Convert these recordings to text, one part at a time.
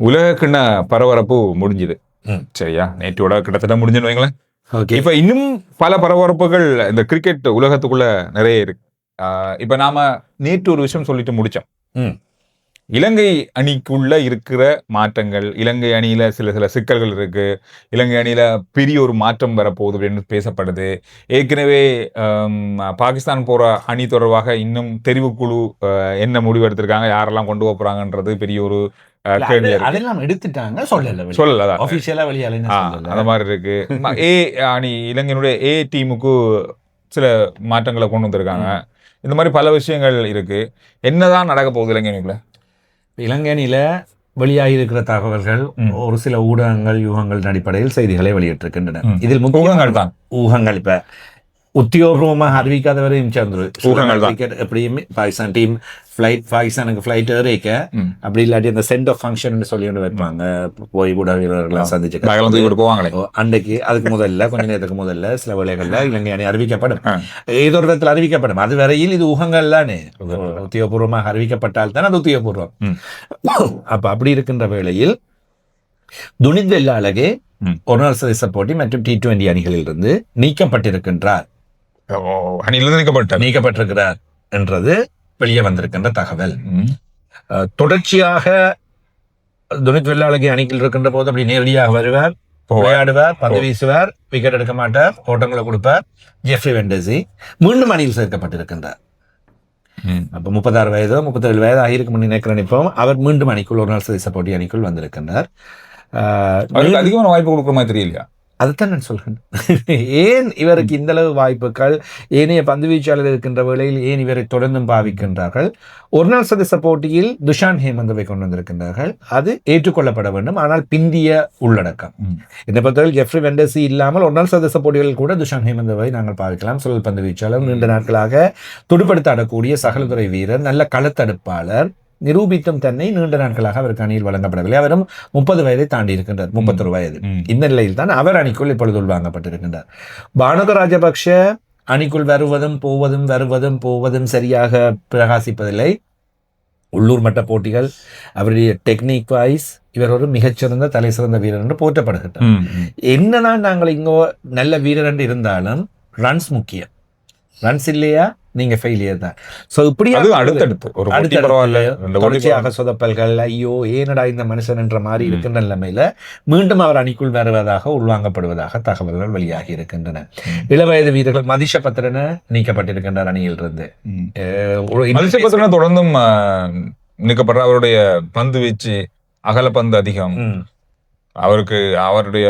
உலக கிண்ண பரபரப்பு முடிஞ்சுது. சரியா, நேற்றோட கிட்டத்தட்ட முடிஞ்சுன்னு வைங்களேன். இப்ப இன்னும் பல பரபரப்புகள் இந்த கிரிக்கெட் உலகத்துக்குள்ள நிறைய இருக்கு. இப்ப நாம நேற்று ஒரு விஷயம் சொல்லிட்டு முடிச்சோம். இலங்கை அணிக்குள்ள இருக்கிற மாற்றங்கள், இலங்கை அணியில சில சிக்கல்கள் இருக்கு, இலங்கை அணியில பெரிய ஒரு மாற்றம் வரப்போகுது அப்படின்னு பேசப்படுது. ஏற்கனவே பாகிஸ்தான் போற அணி தொடர்பாக இன்னும் தெரிவுக்குழு என்ன முடிவு எடுத்திருக்காங்க, யாரெல்லாம் கொண்டு போறாங்கன்றது பெரிய ஒரு அதெல்லாம் எடுத்துட்டாங்க, சொல்லல ஆபீஷியலா வெளியால அந்த மாதிரி இருக்கு. ஏ அணி இலங்கையினுடைய ஏ டீமுக்கு சில மாற்றங்களை கொண்டு வந்திருக்காங்க. இந்த மாதிரி பல விஷயங்கள் இருக்கு. என்னதான் நடக்க போகுது இலங்கை அணிக்குள்ள? இலங்கை அணியில வெளியாகியிருக்கிற தகவல்கள் ஒரு சில ஊடகங்கள் யூகங்கள் அடிப்படையில் செய்திகளை வெளியிட்டிருக்கின்றன. இதில் ஊகங்கள் தான். ஊகங்கள் இப்ப உத்தியோகபூர்வமாக அறிவிக்காதவரையும் சேர்ந்து எப்படியுமே பாகிஸ்தான் டீம் பாகிஸ்தானுக்கு ஃபிளைட் ஏறிக்க அப்படி இல்லாட்டி அந்த சென்ட் ஆஃப் ஃபங்க்ஷன் சொல்லி ஒன்று வைப்பாங்க, போய் கூட வீரர்கள்லாம் சந்திச்சு போவாங்களே அன்றைக்கு. அதுக்கு முதல்ல கொஞ்ச நேரத்துக்கு முதல்ல சில வேளைகள்ல இலங்கை அணி அறிவிக்கப்படும், ஏதோ ஒரு இடத்துல அறிவிக்கப்படும். அது வரையில் இது ஊகங்கள் தானே, உத்தியோகபூர்வமாக அறிவிக்கப்பட்டால் தான் அது உத்தியோகபூர்வம். அப்ப அப்படி இருக்கின்ற வேளையில் துனித் வெல்லாலகே ஒரு நாள் சர்வீஸ் போட்டி மற்றும் T20 அணிகளில் இருந்து நீக்கப்பட்டிருக்கின்றார், நீக்கப்பட்டிருக்கிறார் என்றது வெளியே வந்திருக்கின்ற தகவல். தொடர்ச்சியாக துனித் வெல்லாலகே அணியில் இருக்கின்ற போது அப்படி நேரடியாக வருவார், விளையாடுவார், பந்து வீசுவார், விக்கெட் எடுக்க மாட்டார், ஓட்டங்களை கொடுப்பார். ஜெஃப்ரி வெண்டசி மீண்டும் அணியில் சேர்க்கப்பட்டிருக்கின்றார். அப்ப 36 வயதோ 37 வயது ஆகியிருக்கும் நினைக்கிற நினைப்போம். அவர் மீண்டும் அணிக்குள் ஒரு நாள் சர்வீஸ் போட்டி அணிக்குள் வந்திருக்கின்றார். அதிகமான வாய்ப்பு கொடுக்குற மாதிரி தெரியலையா? அதுதான் நான் சொல்றேன். ஏன் இவருக்கு இந்த அளவு வாய்ப்புகள், ஏனைய பந்து வீச்சாளர் இருக்கின்ற வேளையில் ஏன் இவரை தொடர்ந்தும் பாவிக்கின்றார்கள்? ஒரு நாள் சர்வீஸ் போட்டியில் துஷான் ஹேமந்தவை கொண்டு வந்திருக்கின்றார்கள், அது ஏற்றுக்கொள்ளப்பட வேண்டும். ஆனால் பிந்திய உள்ளடக்கம் என்னை பொறுத்தவரை ஜெஃப்ரி வெண்டசி இல்லாமல் ஒரு நாள் சர்வீஸ் போட்டிகளில் கூட துஷான் ஹேமந்தவை நாங்கள் பாவிக்கலாம். சுழல் பந்து வீச்சாளர், நீண்ட நாட்களாக துடுப்படுத்த ஆடக்கூடிய சகலதுறை வீரர், நல்ல களத்தடுப்பாளர், நிரூபித்தும் தன்னை நீண்ட நாட்களாக அவருக்கு அணியில் வழங்கப்படவில்லை. அவரும் 30 வயதை தாண்டி இருக்கின்றார், 31 வயது. இந்த நிலையில் தான் அவர் அணிக்குள் இப்பொழுது உள்வாங்கப்பட்டிருக்கின்றார். பானுக ராஜபக்ஷ அணிக்குள் வருவதும் சரியாக பிரகாசிப்பதில்லை. உள்ளூர் மட்ட போட்டிகள் அவருடைய டெக்னிக் வைஸ் இவர் ஒரு மிகச்சிறந்த தலை சிறந்த வீரர் என்று போற்றப்படுகின்றார். என்னதான் நாங்கள் இங்கோ நல்ல வீரர் என்று இருந்தாலும் ரன்ஸ் முக்கியம். ரன்ஸ் இல்லையா நீங்க ஃபெயிலியர் தான். ஸோ இப்படி அடுத்தடுத்து தொடர்ச்சியாக சொதப்பல்கள், ஐயோ ஏனடா இந்த மனுஷன் என்ற மாதிரி இருக்கின்ற நிலைமையில மீண்டும் அவர் அணிக்குள் வருவதாக உள்வாங்கப்படுவதாக தகவல்கள் வெளியாகி இருக்கின்றன. இளவயது வீரர்கள் மதிஷ பத்திரன நீக்கப்பட்டிருக்கின்றார் அணியில் இருந்து. தொடர்ந்தும் நீக்கப்படுற அவருடைய பந்து வீச்சு, அகல பந்து அதிகம், அவருடைய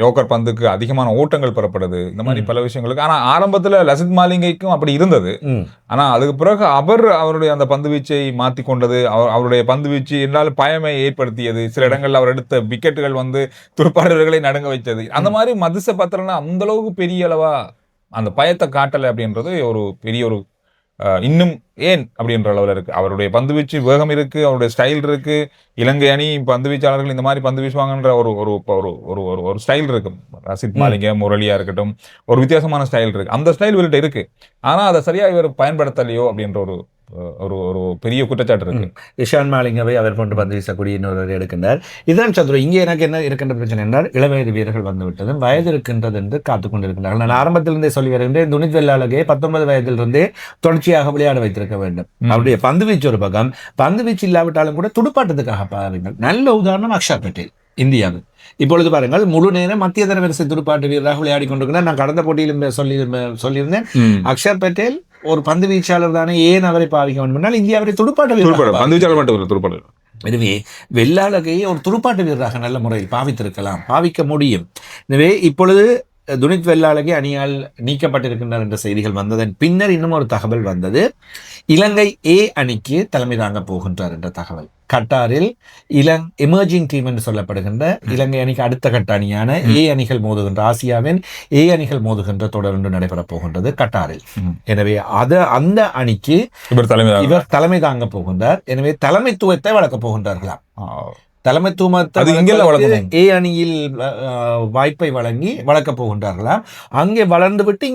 யோக்கர் பந்துக்கு அதிகமான ஓட்டங்கள் பெறப்படுது, இந்த மாதிரி பல விஷயங்களுக்கு. ஆனா ஆரம்பத்துல லசித் மாலிங்கைக்கும் அப்படி இருந்தது. ஆனா அதுக்கு பிறகு அவருடைய அந்த பந்து வீச்சை மாத்தி கொண்டது, அவருடைய பந்து வீச்சு என்றாலும் பயமை ஏற்படுத்தியது. சில இடங்கள்ல அவர் எடுத்த விக்கெட்டுகள் துடுப்பாளர்களை நடுங்க வைத்தது. அந்த மாதிரி மதிச பத்திரனா அந்த அளவுக்கு பெரிய அளவா அந்த பயத்தை காட்டலை அப்படின்றது ஒரு பெரிய ஒரு இன்னும் ஏன் அப்படின்ற அளவில் இருக்கு. அவருடைய பந்து வீச்சு வேகம் இருக்கு, அவருடைய ஸ்டைல் இருக்கு. இலங்கை அணி பந்து வீச்சாளர்கள் இந்த மாதிரி பந்து வீசுவாங்கன்ற ஒரு ஸ்டைல் இருக்கு. ரசித் மாலிங்க, முரளியா இருக்கட்டும், ஒரு வித்தியாசமான ஸ்டைல் இருக்கு. அந்த ஸ்டைல் இவர்கிட்ட இருக்கு. ஆனா அதை சரியா இவர் பயன்படுத்தலையோ அப்படின்ற ஒரு பெரிய குற்றச்சாட்டு இருக்கு. இஷான் மாலிங்கவை அவர் கொண்டு பந்து வீசக்கூடிய இன்னொரு எடுக்கின்றார். இதுதான் சதுரம். இங்கே எனக்கு என்ன இருக்கின்ற பிரச்சனை என்றால், இளவயது வீரர்கள் வந்துவிட்டதும் வயது இருக்கின்றது என்று காத்துக் கொண்டிருக்கின்றார்கள். நான் ஆரம்பத்திலிருந்தே சொல்லி வருகின்றேன், துனித் வெல்லாலகே 19 வயதிலிருந்தே தொடர்ச்சியாக விளையாட வைத்திருக்க வேண்டும். அவருடைய பந்து வீச்சு ஒரு பக்கம், பந்து வீச்சு இல்லாவிட்டாலும் கூட துடுப்பாட்டத்துக்காக பாருங்கள். நல்ல உதாரணம் அக்ஷர் பட்டேல் இந்தியாவில். இப்பொழுது பாருங்கள், முழு நேரம் மத்திய தர வரிசை துடுப்பாட்டு வீரராக விளையாடி கொண்டிருக்கிறார். நான் கடந்த போட்டியிலும் சொல்லியிருந்தேன், அக்ஷர் பட்டேல் ஒரு பந்து வீச்சாளர் தானே, ஏன் அவரை பாவிக்க வேண்டும்? இந்தியா அவரை துடுப்பாட்ட வீரர். எனவே வெல்லாலகையை ஒரு துடுப்பாட்டு வீரராக நல்ல முறையில் பாவிக்க முடியும். எனவே இப்பொழுது துனித் வெல்லாலகே அணியால் நீக்கப்பட்டிருக்கின்றார் என்ற செய்திகள் வந்ததன் பின்னர் இன்னும் ஒரு தகவல் வந்தது. இலங்கை ஏ அணிக்கு தலைமை தாங்க போகின்றார் என்ற தகவல். கட்டாரில் எமர்ஜிங் டீம் என்று சொல்லப்படுகின்ற இலங்கை அணிக்கு அடுத்த கட்ட அணியான ஏ அணிகள் மோதுகின்ற, ஆசியாவின் ஏ அணிகள் மோதுகின்ற தொடர் ஒன்று நடைபெறப் போகின்றது கட்டாரில். எனவே அந்த அணிக்கு இவர் தலைமை தாங்க போகின்றார். எனவே தலைமைத்துவத்தை வளர்க்கப் போகின்றார்களாம். தலைமைத்துவத்தை ஏ அணியில் வாய்ப்பை வழங்கி வளர்க்கப் போகின்றார்களாம். அங்கே வளர்ந்து விட்டு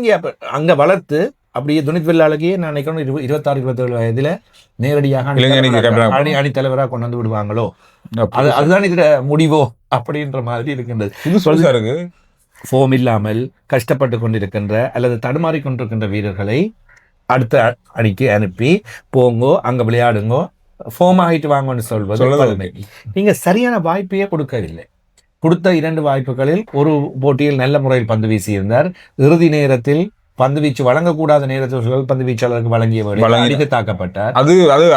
அங்க வளர்த்து அப்படியே துனித் வெள்ளாளகையே நான் நினைக்கிறேன் 26-27 வயதுல நேரடியாக அணித்தலைவராக கொண்டு வந்து விடுவாங்களோ, அதுதான் இதுல முடிவோ அப்படின்ற மாதிரி இருக்கின்றது. இருக்கு ஃபோம் இல்லாமல் கஷ்டப்பட்டு கொண்டிருக்கின்ற அல்லது தடுமாறி கொண்டிருக்கின்ற வீரர்களை அடுத்த அணிக்கு அனுப்பி போங்கோ, அங்க விளையாடுங்கோ, ஃபோம் ஆகிட்டு வாங்கன்னு சொல்வது. நீங்க சரியான வாய்ப்பையே கொடுக்கவில்லை. கொடுத்த 2 வாய்ப்புகளில் ஒரு போட்டியில் நல்ல முறையில் பந்து வீசியிருந்தார். இறுதி நேரத்தில் பந்து வீச்சு வழங்கக்கூடாத நேரத்தில் பந்து வீச்சாளருக்கு வழங்கிய தாக்கப்பட்டார்.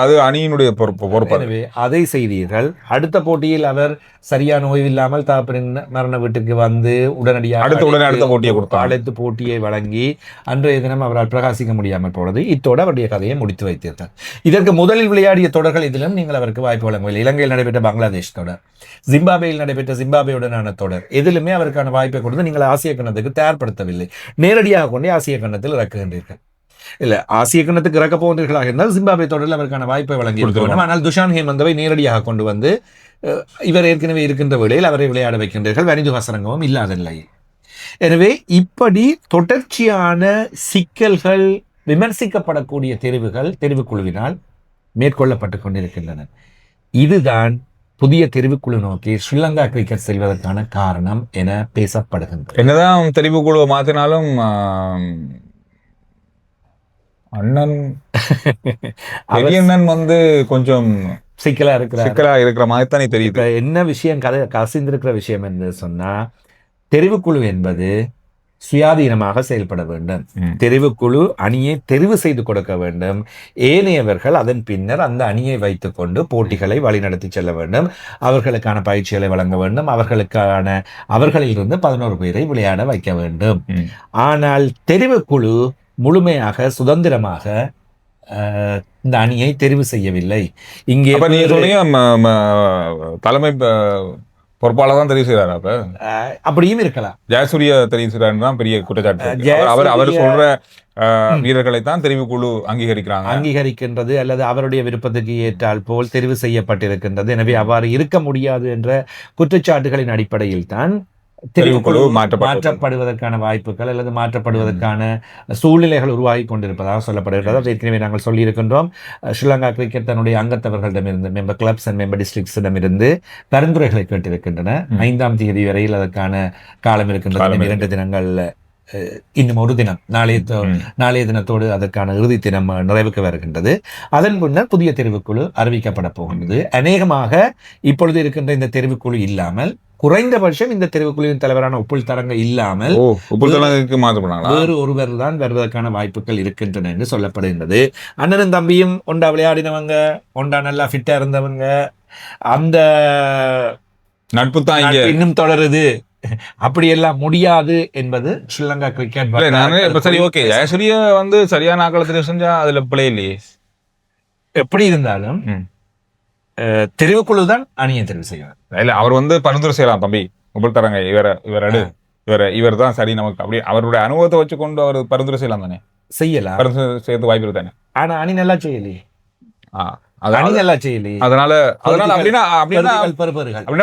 அது அணியினுடைய பொறுப்பு. எனவே அதை செய்தீர்கள். அடுத்த போட்டியில் அவர் சரியான ஓய்வில்லாமல் தாப்பரின் மரண வீட்டுக்கு வந்து உடனடியாக அழைத்து போட்டியை வழங்கி அன்றைய தினம் அவரால் பிரகாசிக்க முடியாமல் போனது. இத்தோடு அவருடைய கதையை முடித்து வைத்தீர்கள். இதற்கு முதலில் விளையாடிய தொடர்கள் இதிலும் நீங்கள் அவருக்கு வாய்ப்பு வழங்கவில்லை. இலங்கையில் நடைபெற்ற பங்களாதேஷ் தொடர், ஜிம்பாபேயில் நடைபெற்ற ஜிம்பாபேயுடனான தொடர், எதிலுமே அவருக்கான வாய்ப்பை கொடுத்து நீங்கள் ஆசிய கண்ணத்துக்கு தயார்படுத்தவில்லை. நேரடியாக கொண்டே ஆசிய கண்ணத்தில் இறக்குகின்றீர்கள். இல்ல, ஆசிய கண்ணத்துக்கு இறக்க போகின்றீர்களாக இருந்தால் ஜிம்பாபே தொடரில் அவருக்கான வாய்ப்பை வழங்கி கொடுத்து, ஆனால் துஷான் ஹேமந்தவை நேரடியாக கொண்டு வந்து இவர் ஏற்கனவே இருக்கின்ற வேளையில் அவரை விளையாட வைக்கின்றீர்கள், வனிது ஹசரங்கமும் இல்லாத நிலையில். எனவே இப்படி தொடர்ச்சியான சிக்கல்கள், விமர்சிக்கப்படக்கூடிய தெரிவுக்குழுவினால் மேற்கொள்ளப்பட்டு கொண்டிருக்கின்றன. இதுதான் புதிய தெரிவுக்குழு நோக்கி ஸ்ரீலங்கா கிரிக்கெட் செல்வதற்கான காரணம் என பேசப்படுகின்றது. என்னதான் தெரிவுக்குழுவை மாற்றினாலும் அண்ணன் வந்து கொஞ்சம் சிக்கலா இருக்கிற மாதிரி தானே தெரியுது. என்ன விஷயம் கசிந்திருக்கிற விஷயம் என்று சொன்னா, தெரிவுக்குழு என்பது சுயாதீனமாக செயல்பட வேண்டும். தெரிவுக்குழு அணியை தெரிவு செய்து கொடுக்க வேண்டும். ஏனையவர்கள் அதன் பின்னர் அந்த அணியை வைத்துக் கொண்டு போட்டிகளை வழிநடத்தி செல்ல வேண்டும். அவர்களுக்கான பயிற்சிகளை வழங்க வேண்டும். அவர்களிலிருந்து 11 பேரை விளையாட வைக்க வேண்டும். ஆனால் தெரிவுக்குழு முழுமையாக சுதந்திரமாக இந்த அணியை தெரிவு செய்யவில்லை. இங்கே தலைமை பொறுப்பாளர் தான் தெரிவு செய்யறாரு. அப்ப அப்படியும் இருக்கலாம். ஜெயசூரிய தெரிவு செய்யறாருன்னு தான் பெரிய குற்றச்சாட்டு. அவர் சொல்ற வீரர்களை தான் தெரிவுக்குழு அங்கீகரிக்கின்றது அல்லது அவருடைய விருப்பத்துக்கு ஏற்றால் போல் தெரிவு செய்யப்பட்டிருக்கின்றது. எனவே அவ்வாறு இருக்க முடியாது என்ற குற்றச்சாட்டுகளின் அடிப்படையில் தான் தெரிவுக்குழு மாற்றப்படுவதற்கான வாய்ப்புகள் அல்லது மாற்றப்படுவதற்கான சூழ்நிலைகள் உருவாகி கொண்டிருப்பதாக சொல்லப்படுகிறது. ஏற்கனவே நாங்கள் சொல்லியிருக்கின்றோம், ஸ்ரீலங்கா கிரிக்கெட் தன்னுடைய அங்கத்தவர்களிடமிருந்து, மெம்பர் கிளப்ஸ் அண்ட் மெம்பர் டிஸ்ட்ரிக்ட்ஸிடமிருந்து பரிந்துரைகளை கேட்டிருக்கின்றன. 5ஆம் தேதி வரையில் அதற்கான காலம் இருக்கின்றது. 2 தினங்கள், இன்னும் ஒரு தினம், நாளைய தினத்தோடு அதற்கான இறுதி தினம் நிறைவுக்கு வருகின்றது. அதன் பின்னர் புதிய தெரிவுக்குழு அறிவிக்கப்பட போகின்றது. அநேகமாக இப்பொழுது இருக்கின்ற இந்த தெரிவுக்குழு இல்லாமல், குறைந்தபட்சம் இந்த தெரிவுக்குழுவின் தலைவரான உப்புல் தரங்க இல்லாமல் வேறு ஒருவர் தான் வருவதற்கான வாய்ப்புகள் இருக்கின்றன என்று சொல்லப்படுகின்றது. அண்ணனும் தம்பியும் ஒண்டா விளையாடினவங்க, ஒண்டா நல்லா ஃபிட்டா இருந்தவங்க, அந்த நட்பு தான் இன்னும் தொடருது. அப்படியெல்லாம் முடியாது என்பது ஸ்ரீலங்கா கிரிக்கெட். சரி, ஓகே, ஜெயசூரிய வந்து சரியான ஆக்களத்தில் செஞ்சா அதுல பிழை இல்லையே. எப்படி இருந்தாலும் தெரிவுக்குழு தான் அணியை தெரிவு செய்வார். இல்ல, அவர் வந்து பரிந்துரை செய்யலாம், தம்பி உங்கள் தரங்க இவர் தான் சரி, நமக்கு அப்படி அவருடைய அனுபவத்தை வச்சு கொண்டு அவர் பரிந்துரை செய்யலாம் தானே. செய்யலாம், பரிந்துரை செய்யறது வாய்ப்பு தானே. ஆனா அணி நல்லா செய்யலையே. அதனால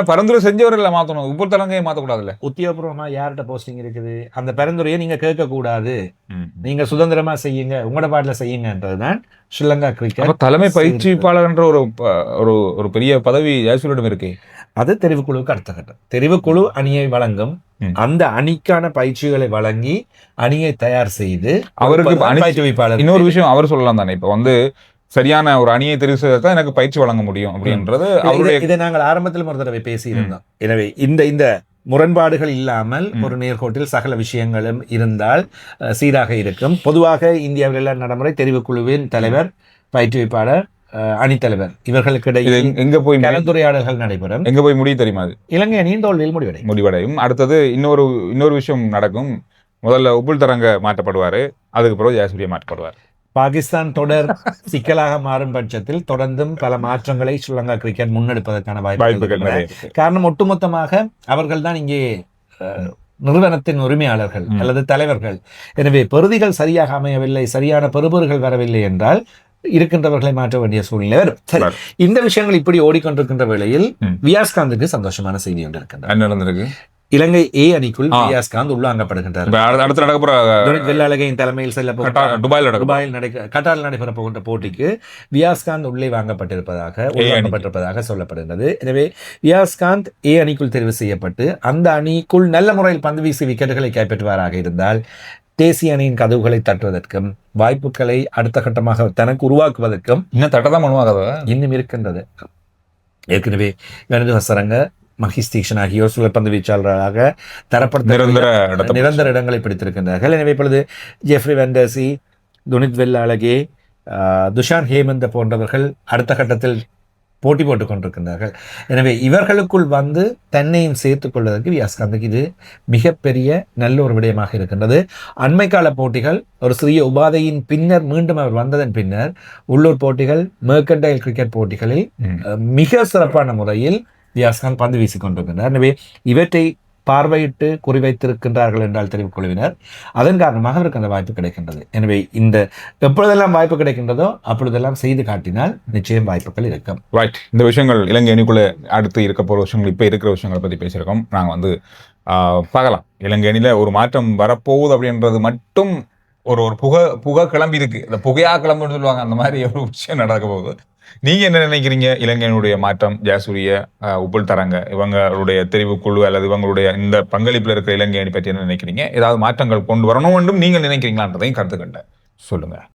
பரிந்துரை செஞ்சவர்களை மாத்தணும், உப்பு தரங்கையை மாத்தக்கூடாதுல்ல. உத்தியோகபூர்வமா யார்கிட்ட போஸ்டிங் இருக்குது, அந்த பரிந்துரையை நீங்க கேட்க கூடாது. நீங்க சுதந்திரமா செய்யுங்க, உங்களோட பாட்டில செய்யுங்கன்றதுதான் ஸ்ரீலங்கா கிரிக்கெட். தலைமை பயிற்சிப்பாளர் என்ற ஒரு பெரிய பதவி ஜெயசூரியிடம் இருக்கு. அது தெரிவுக்குழுவுக்கு அடுத்த கட்டம். தெரிவுக்குழு அணியை வழங்கும், அந்த அணிக்கான பயிற்சிகளை வழங்கி அணியை தயார் செய்து அவருக்கு பயிற்சிப்பாளர். இன்னொரு விஷயம் அவர் சொல்லலாம் தானே, இப்ப வந்து சரியான ஒரு அணியை தெரிவு செய்தான் எனக்கு பயிற்சி வழங்க முடியும் அப்படின்றது அவருடைய. இதை நாங்கள் ஆரம்பத்தில் ஒரு தடவை பேசியிருந்தோம். எனவே இந்த முரண்பாடுகள் இல்லாமல் ஒரு நேர்கோட்டில் சகல விஷயங்களும் இருந்தால் சீராக இருக்கும். பொதுவாக இந்தியாவில் எல்லாம் நடைமுறை தெரிவுக்குழுவின் தலைவர், பயிற்றுவிப்பாளர், அணித்தலைவர் இவர்களுக்கு இடையே எங்க போய் கலந்துரையாடல்கள் நடைபெறும். எங்க போய் முடிவு தெரியுமா? இலங்கை அணியின் தோல்வியில் முடிவடையும். அடுத்தது இன்னொரு விஷயம் நடக்கும். முதல்ல உப்புல் தரங்க மாற்றப்படுவாரு, அதுக்கு பிறகு ஜெயசூரிய மாற்றப்படுவார். பாகிஸ்தான் தொடர் சிக்கலாக மாறும் பட்சத்தில் தொடர்ந்தும் பல மாற்றங்களை ஸ்ரீலங்கா கிரிக்கெட் முன்னெடுப்பதற்கான வாய்ப்புகள். காரணம், ஒட்டுமொத்தமாக அவர்கள் தான் இங்கே நிறுவனத்தின் உரிமையாளர்கள் அல்லது தலைவர்கள். எனவே பெறுதிகள் சரியாக அமையவில்லை, சரியான பெறுபொருள்கள் வரவில்லை என்றால் இருக்கின்றவர்களை மாற்ற வேண்டிய சூழ்நிலை வரும். சரி, இந்த விஷயங்கள் இப்படி ஓடிக்கொண்டிருக்கின்ற வேளையில் வியாஸ்காந்துக்கு சந்தோஷமான செய்தி ஒன்று இருக்கின்றது. நடந்திருக்கு. இலங்கை ஏ அணிக்குள் வியாஸ்காந்த் உள்வாங்கப்படுகின்றார். இப்ப அடுத்து நடக்க போற துனித் வெள்ளாளகையின் தலைமையில் செல்ல கட்டாரில் நடைபெற போகின்ற போட்டிக்கு வியாஸ்காந்த் உள்ளே உள்வாங்கப்பட்டிருப்பதாக சொல்லப்படுகிறது. எனவே வியாஸ்காந்த் ஏ அணிக்குள் தெரிவு செய்யப்பட்டு அந்த அணிக்குள் நல்ல முறையில் பந்து வீசி விக்கெட்டுகளை கைப்பற்றுவாராக இருந்தால் தேசிய அணியின் கதவுகளை தட்டுவதற்கும் வாய்ப்புகளை அடுத்த கட்டமாக தனக்கு உருவாக்குவதற்கும் இன்னும் தட்டதான் பண்ணுவாங்க இன்னும் இருக்கின்றது. ஏற்கனவே கணித ஹசரங்க மஹிஷ் தீக்ஷன் ஆகியோர் சுழற்பந்து வீச்சாளராக தரப்படுத்த நிரந்தர இடங்களை பிடித்திருக்கின்றார்கள். எனவே இப்பொழுது ஜெஃப்ரி வெண்டர்சி, துனித் வெள்ளாளகே, துஷான் ஹேமந்த் போன்றவர்கள் அடுத்த கட்டத்தில் போட்டி போட்டுக் கொண்டிருக்கின்றார்கள். எனவே இவர்களுக்குள் வந்து தன்னையும் சேர்த்துக் கொள்வதற்கு வியாஸ்காந்துக்கு இது மிகப்பெரிய நல்ல ஒரு விடயமாக இருக்கின்றது. அண்மை கால போட்டிகள் ஒரு சிறிய உபாதையின் பின்னர் மீண்டும் அவர் வந்ததன் பின்னர் உள்ளூர் போட்டிகள், மெர்கன்டைல் கிரிக்கெட் போட்டிகளில் மிக சிறப்பான முறையில் வியாஸ்காந்த் பந்து வீசிக் கொண்டிருக்கின்றார். எனவே இவற்றை பார்வையிட்டு குறிவைத்திருக்கின்றார்கள் என்றால் தெரிவிக்குழுவினர், அதன் காரணமாக அவருக்கு அந்த வாய்ப்பு கிடைக்கின்றது. எனவே இந்த எப்பொழுதெல்லாம் வாய்ப்பு கிடைக்கின்றதோ அப்பொழுதெல்லாம் செய்து காட்டினால் நிச்சயம் வாய்ப்புகள் இருக்கும். ரைட். இந்த விஷயங்கள் இலங்கை அணிக்குள்ள அடுத்து இருக்க போகிற விஷயங்கள், இப்போ இருக்கிற விஷயங்களை பற்றி பேசியிருக்கோம். நாங்கள் வந்து பார்க்கலாம், இலங்கை அணியில் ஒரு மாற்றம் வரப்போகுது அப்படின்றது மட்டும் ஒரு புகை கிளம்பி இருக்கு. இந்த புகையா கிளம்புன்னு சொல்லுவாங்க, அந்த மாதிரி ஒரு விஷயம் நடக்க போகுது. நீங்க என்ன நினைக்கிறீங்க? இலங்கையினுடைய மாற்றம், ஜாசூரிய, உப்புல் தரங்க இவங்களுடைய தெரிவுக்குழு அல்லது இவங்களுடைய இந்த பங்களிப்புல இருக்கிற இலங்கை அணி பற்றி என்ன நினைக்கிறீங்க? ஏதாவது மாற்றங்கள் கொண்டு வரணும் என்றும் நீங்கள் நினைக்கிறீங்களான்றதையும் கருத்துக்கண்ட சொல்லுங்க.